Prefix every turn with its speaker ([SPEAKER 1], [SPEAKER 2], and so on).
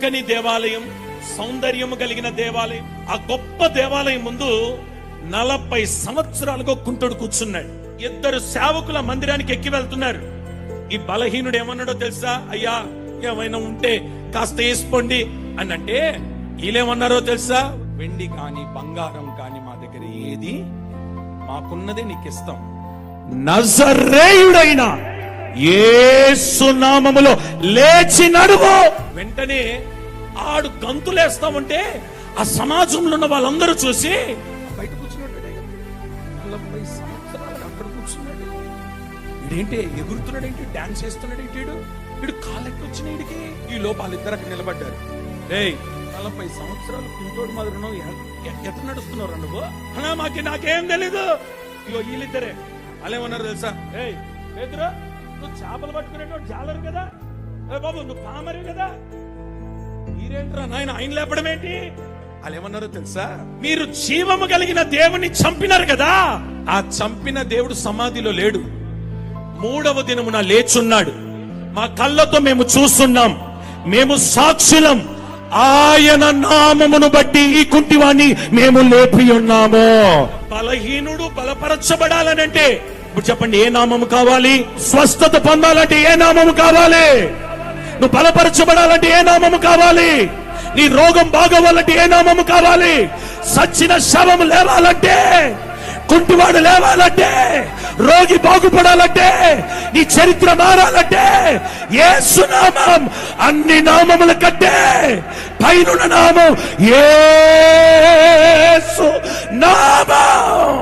[SPEAKER 1] చక్కని దేవాలయం, సౌందర్యము కలిగిన దేవాలయం. ఆ గొప్ప దేవాలయం ముందు 40 సంవత్సరాలుగా కుంటుడు కూర్చున్నాడు. 2 సేవకుల మందిరానికి ఎక్కి వెళ్తున్నారు. ఈ బలహీనుడు ఏమన్నాడో తెలుసా? అయ్యా, ఏమైనా ఉంటే కాస్త వేసుకోండి అని అంటే, వీళ్ళేమన్నారో తెలుసా? వెండి కాని బంగారం కాని మా దగ్గర ఏది, మాకున్నదే నీకు ఇస్తాం. నజరేయుడైన యేసు నామములో లేచి నడువు. వెంటనే ఆడు గంతులేస్తా ఉంటే ఆ సమాజంలో ఉన్న వాళ్ళందరూ చూసి, బయట కూర్చున్నాడు 40 సంవత్సరాలు అక్కడ కూర్చున్నాడు, ఇదేంటి ఎగురుతున్నాడు, ఏంటి డాన్స్ చేస్తున్నాడు, ఏంటి వీడు కాళ్ళెక్కి వచ్చిన వీడికి. ఈ లోపాలు ఇద్దరు అక్కడ నిలబడ్డారు. 40 సంవత్సరాలు కుంటోడు మాదిరి ఎట్లా నడుస్తున్నారు నువ్వు అన్నా? నాకేం తెలీదు. ఇగో వీళ్ళిద్దరే. వాళ్ళేమన్నారు తెలుసా? పేతురు, నువ్వు చేపలు పట్టుకునేటోడు జాలరు కదా, బాబు నువ్వు పామరు కదా, మీరేంట్రా నాయన ఆయన లేపడం ఏంటి? వాళ్ళేమన్నారో తెలుసా? మీరు జీవము కలిగిన దేవుని చంపినారు కదా, ఆ చంపిన దేవుడు సమాధిలో లేడు, 3వ దినమున లేచున్నాడు. మా కళ్ళతో మేము చూస్తున్నాం, మేము సాక్షులం. ఆయన నామమును బట్టి ఈ కుంటివాణ్ణి మేము లేపి ఉన్నాము. బలహీనుడు బలపరచబడాలనంటే ఇప్పుడు చెప్పండి, ఏ నామము కావాలి? స్వస్థత పొందాలంటే ఏ నామము కావాలి? నువ్వు బలపరచబడాలంటే ఏ నామము కావాలి? నీ రోగం బాగోవాలంటే ఏ నామము కావాలి? సచ్చిన శవము లేవాలంటే, కుంటివాడు లేవాలంటే, రోగి బాగుపడాలంటే, నీ చరిత్ర మారాలంటే యేసు నామం అన్ని నామముల కంటే పైనున్న నామం యేసు నామం.